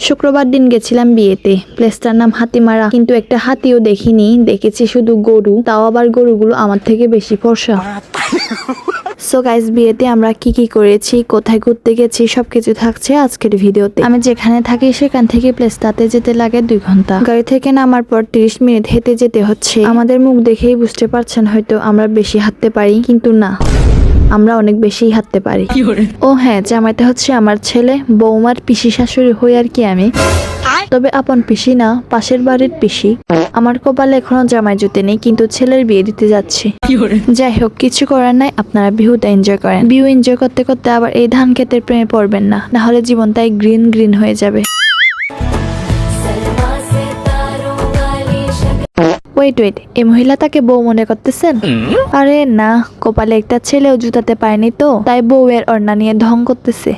শুক্রবার দিন গেছিলাম বিয়েতে। প্লেসটার নাম হাতিমারা, কিন্তু একটা হাতিও দেখিনি, দেখেছি শুধু গরু, তাও আবার গরুগুলো আমার থেকে বেশি ফর্সা। সো গাইস, বিয়েতে আমরা কি কি করেছি, কোথায় ঘুরতে গেছি, সবকিছু থাকছে আজকের ভিডিওতে। আমি যেখানে থাকি সেখান থেকে প্লেসটাতে যেতে লাগে 2 ঘন্টা। গাড়ি থেকে নামার পর 30 মিনিট হেঁটে যেতে হচ্ছে। আমাদের মুখ দেখেই বুঝতে পারছেন হয়তো আমরা বেশি হাঁটতে পারি, কিন্তু না, আমরা অনেক বেশি হাঁটতে পারি। ও হ্যাঁ, জামাইটা হচ্ছে আমার ছেলে, বৌমার পিসি শাশুড়ি হই আর কি আমি। তবে আপন পিসি না, পাশের বাড়ির পিসি। আমার কপালে এখনো জামাই জুতে নেই, কিন্তু ছেলের বিয়ে দিতে যাচ্ছে। যাই হোক, কিছু করার নাই, আপনারা বিহুটা এনজয় করেন। বিহু এনজয় করতে করতে আবার এই ধান ক্ষেতের প্রেমে পড়বেন না, না হলে জীবনটাই গ্রিন গ্রিন হয়ে যাবে। ওয়েট, এই মহিলা তাকে বউ মনে করতেছেন? আরে না, কপালে একটা ছেলেও জুতাতে পায়নি তো, তাই বউয়ের ওড়না নিয়ে ঢং করতেছে।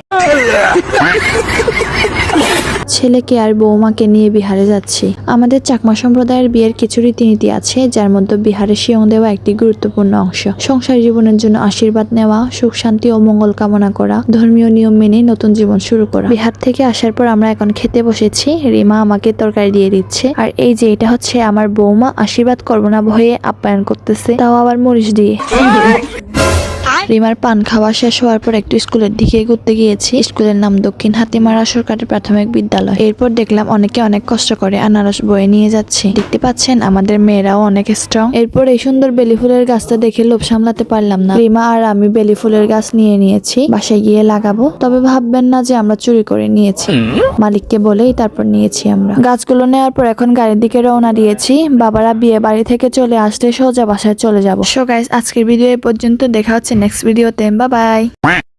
ছেলেকে আর বৌমাকে নিয়ে বিহারে যাচ্ছি। আমাদের চাকমা সম্প্রদায়ের বিয়ের কিছু রীতিনীতি আছে, যার মধ্যে বিহারে শিয়ং দেওয়া একটি গুরুত্বপূর্ণ অংশ। সংসার জীবনের জন্য আশীর্বাদ নেওয়া, সুখ শান্তি ও মঙ্গল কামনা করা, ধর্মীয় নিয়ম মেনে নতুন জীবন শুরু করা। বিহার থেকে আসার পর আমরা এখন খেতে বসেছি। রিমা আমাকে তরকারি দিয়ে দিচ্ছে, আর এই যে এটা হচ্ছে আমার বৌমা, আশীর্বাদ করবো না ভয়ে আপ্যায়ন করতেছে, তাও আবার মরিচ দিয়ে। রিমার পান খাওয়া শেষ হওয়ার পর একটু স্কুলের দিকে ঘুরতে গিয়েছি। স্কুলের নাম দক্ষিণ হাতিমারা সরকারি প্রাথমিক বিদ্যালয়। এরপর দেখলাম অনেকে অনেক কষ্ট করে আনারস বয়ে নিয়ে যাচ্ছে। দেখতে পাচ্ছেন আমাদের মেয়েরাও অনেক স্ট্রং। এরপর এই সুন্দর বেলি ফুলের গাছটা দেখে লোভ সামলাতে পারলাম না। রিমা আর আমি বেলি ফুলের গাছ নিয়ে নিয়েছি, বাসায় গিয়ে লাগাবো। তবে ভাববেন না যে আমরা চুরি করে নিয়েছি, মালিককে বলেই তারপর নিয়েছি আমরা। গাছগুলো নেওয়ার পর এখন গাড়ির দিকে রওনা দিয়েছি। বাবারা বিয়ে বাড়ি থেকে চলে আসলে সোজা বাসায় চলে যাব। সো গাইস, আজকের ভিডিও এই পর্যন্ত। দেখা হচ্ছে নেক্সট ভিডিওতে। Bye bye.